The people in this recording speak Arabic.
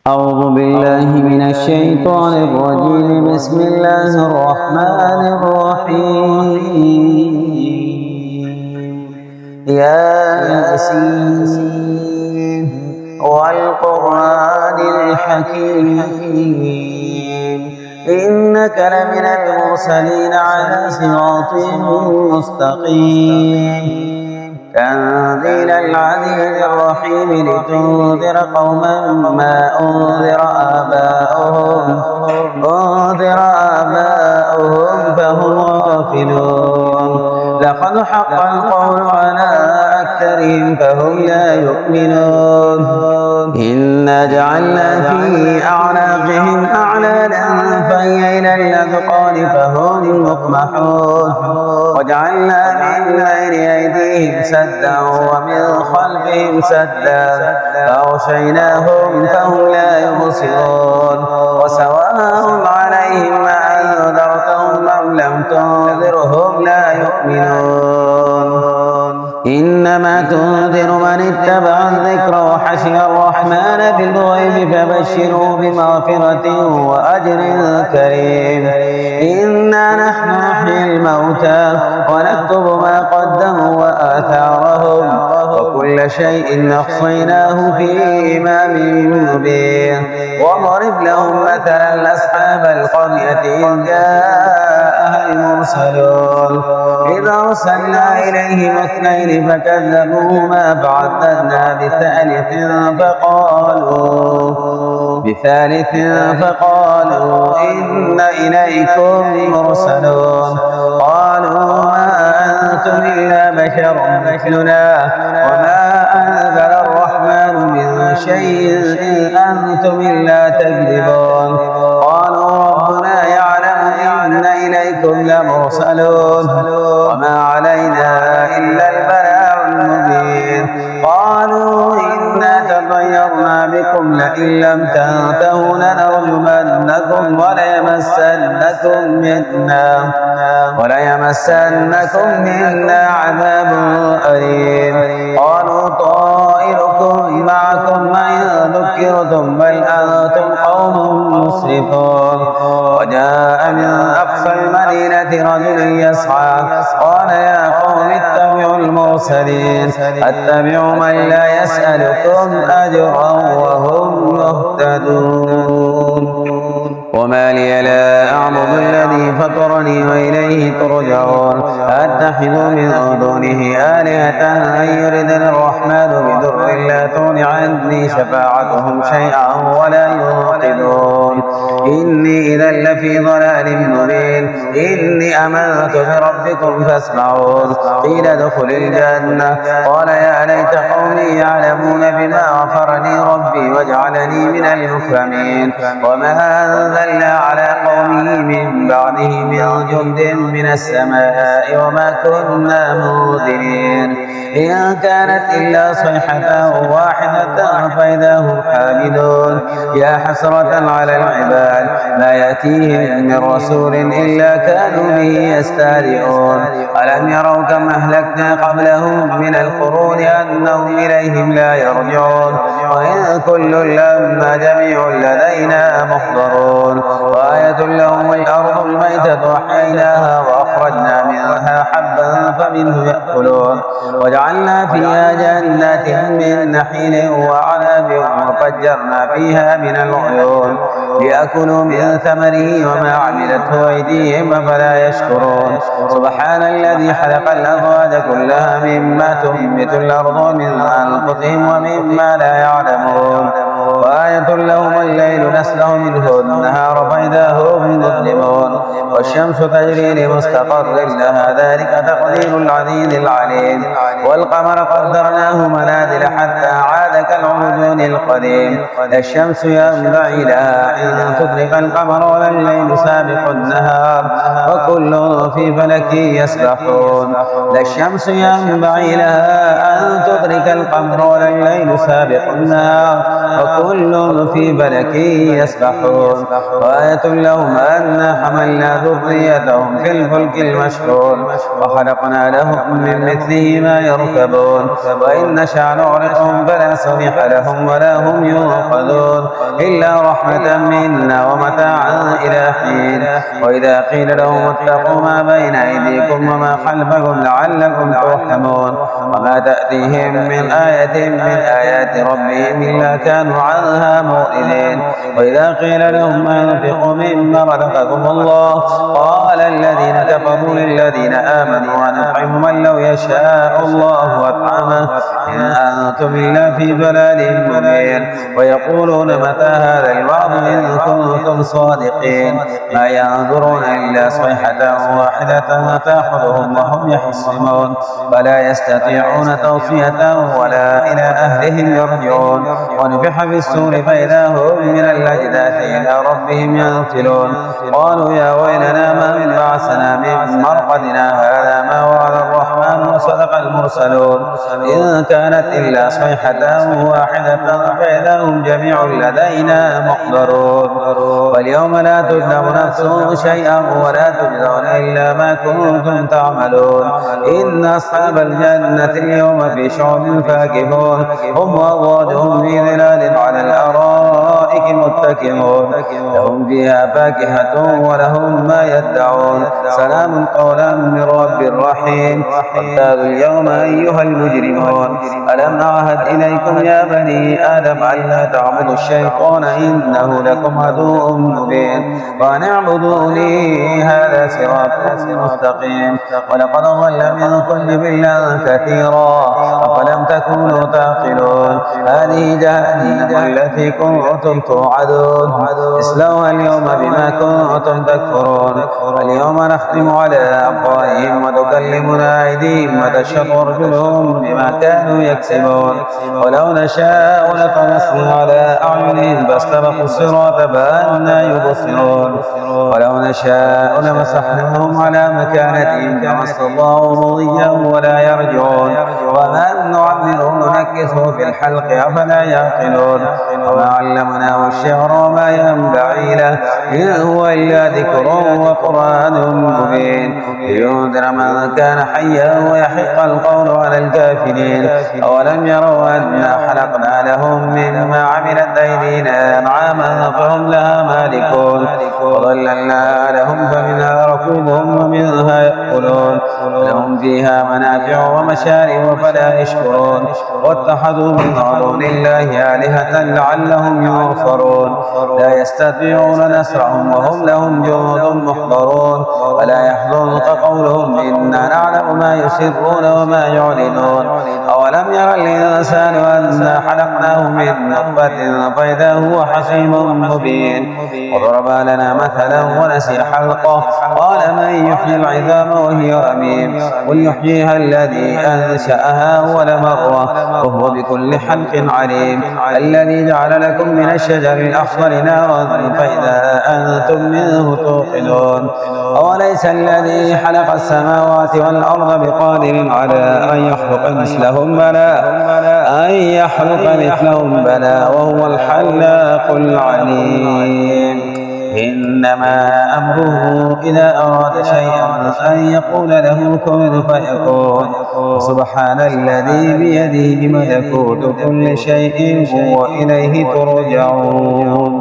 أعوذ بالله من الشيطان الرجيم. بسم الله الرحمن الرحيم. ياسين والقرآن الحكيم إنك لمن المرسلين على صراط مستقيم تنزيل العزيز الرحيم لتنذر قوما ما أنذر آباؤهم فهم غافلون. لقد حق القول على أكثرهم فهم لا يؤمنون. إنا جعلنا في أعناقهم أغلالا فهي إلى الأذقان فهم مقمحون. وجعلنا من بين أيديهم سدا ومن خلفهم سدا فأغشيناهم فهم لا يبصرون. وسواء عليهم أأنذرتهم أم لم تنذرهم لا يؤمنون. إنما تنذر من اتبع الذكر وخشي الرحمن بالغيب فبشره بمغفرة وأجر كريم. إنا نحن نحيي الموتى ونكتب ما قدموا وآثارهم وكل شيء أحصيناه في إمام مبين. واضرب لهم مثلا أصحاب القرية إذ جاءها المرسلون إذ أرسلنا إليهم اثنين فكذبوهما فعززنا بثالث فقالوا إن إليكم مرسلون. قالوا ما أنتم إلا بشر مثلنا وما أنزل الرحمن من شيء إن أنتم إلا تكذبون. قالوا ربنا يعلم إن إليكم لمرسلون وما علينا إلا البلاغ المبين. قالوا إنا تطيرنا بكم لئن لم تنتهوا لنرجمنكم وليمسنكم منا عذاب أليم. قالوا طائركم معكم وإن ذكرتم بل أنتم قوم مسرفون. وجاء من أقصى المدينة رجل يسعى قال يا قوم اتبعوا المرسلين اتبعوا من لا يسألكم أجرا وهم مهتدون. وما لي لا أعبد الذي فطرني وإليه ترجعون. أتخذ من دونه آلهة أن يردني الرحمن بضر لا تغن عني شفاعتهم شيئا ولا ينقذون. إني إذا لفي ضلال مبين. إني آمنت بربكم فاسمعون. قيل ادخل الجنة قال يا ليت قومي يعلمون بما غفرني ربي وجعلني من المكرمين. وما أنزلنا على قومه من بعده من جند من السماء وما كنا منزلين. إن كانت إلا صيحة واحدة فإذا هم حامدون. يا حسرة على العباد ما يأتيهم من رسول إلا كانوا به يستهزئون. ألم يروا كم أهلكنا قبلهم من القرون أنهم إليهم لا يرجعون. وإن كل لما جميع لدينا محضرون. وآية لهم الأرض الميتة أحييناها وأخرجنا منها حبا فمنه يأكلون. وجعلنا فيها جنات من نخيل وعنب وفجرنا فيها من العيون ليأكلوا من ثمره وما عملته أيديهم أفلا يشكرون. سبحان الذي خلق الأزواج كلها مما تنبت الأرض من أنفسهم ومما لا يعلمون. وآية لهم الليل نسلخ منه النهار فإذا هم مظلمون. والشمس تجري لمستقر لها ذلك تقدير العزيز العليم. والقمر قدرناه منازل حتى عاد كالعرجون القديم. لا الشمس ينبغي لها أن تدرك القمر ولا الليل سابق النهار وكل في فلك يسبحون. لا الشمس ينبغي لها أن تدرك القمر ولا الليل سابق النهار وكل في فلك يسبحون. وآية لهم أنا حملنا ذريتهم في الفلك المشحون وخلقنا لهم من مثله ما يركبون. وإن نشأ نغرقهم فلا صريخ لهم ولا هم ينقذون. إلا رحمة منا ومتاعا إلى حين. وإذا قيل لهم اتقوا ما بين أيديكم وما خلفكم لعلكم ترحمون وما تأتيهم من آية من آيات ربهم إلا كانوا عنها معرضين. وإذا قيل لهم أنفقوا مما رزقكم الله قال الذين كفروا للذين آمنوا ونطعم من لو يشاء الله أطعمه إن أنتم إلا في ضلال مبين. ويقولون متى هذا الوعد إن كنتم صادقين ما ينظرون إلا صيحة واحدة تأخذهم وهم يخصمون فلا يستطيعون توصية ولا إلى أهلهم يرجعون. ونفخ في السور فإذا هم من الأجداث إلى ربهم ينسلون قالوا يا ويلنا من بعثنا من مرقدنا هذا ما وعد الرحمن وصدق المرسلون إن كانت إلا صيحة واحدة فإذا هم جميع لدينا محضرون. واليوم لا تظلم نفس شيئا ولا تجزون إلا ما كنتم تعملون إن أصحاب الجنة اليوم في شغل فاكهون هم وأزواجهم في ظلال على الأرائك متكئون لهم فيها فاكهة ولهم ما يدعون سلام قولا من رب رحيم. وامتازوا اليوم أيها المجرمون ألم أعهد إليكم يا بني آدم ألا تعبدوا الشيطان إنه لكم عدو مبين وأن اعبدوني هذا صراط مستقيم. ولقد ضل منكم جبلا كثيرا أفلم تكونوا تعقلون هذه جهنم التي كنتم توعدون اصلوها اليوم بما كنتم تكفرون. اليوم نختم على أفواههم وتكلمنا أيديهم وتشهد أرجلهم بما كانوا يكسبون. ولو نشاء لطمسنا على أعينهم فاستبقوا الصراط فأنى يبصرون ولو نشاء لمسحناهم على مكانتهم كما استطاعوا مضيا ولا يرجعون ومن نعمره ننكسه في الحلق أفلا يعقلون. وما علمناه الشعر وما ينبغي له إن هو إلا ذكر وقرآن مبين لينذر من كان حيا ويحق القول على الكافرين. أولم يروا أنا خلقنا لهم مما عملت أيدينا أنعاما فهم لها مالكون وظللنا لهم فمنها ركوبهم ومنها يأكلون لهم فيها منافع ومشارب فلا يشكرون واتخذوا من دون الله آلهة لعلهم ينصرون لا يستطيعون نصرهم وهم لهم جند محضرون ولا يحزنك قولهم إنا نعلم ما يسرون وما يعلنون. أولم ير الإنسان أنا خلقناه من نطفة فإذا هو حكيم مبين وضرب لنا مثلا ونسي خلقه قال من يحيي العظام وهي رميم قل يحييها الذي أنشأها أول مرة وهو بكل خلق عليم الذي جعل لكم من الشجر الأخضر نارا فإذا أنتم منه توقدون أوليس الذي خلق السماوات والأرض بقادر على أن يخلق مثلهم بلى وهو الخلاق العليم. إنما أمره إذا أراد شيئا أن يقول له كن فيكون سبحان الذي بيده ملكوت كل شيء وإليه ترجعون.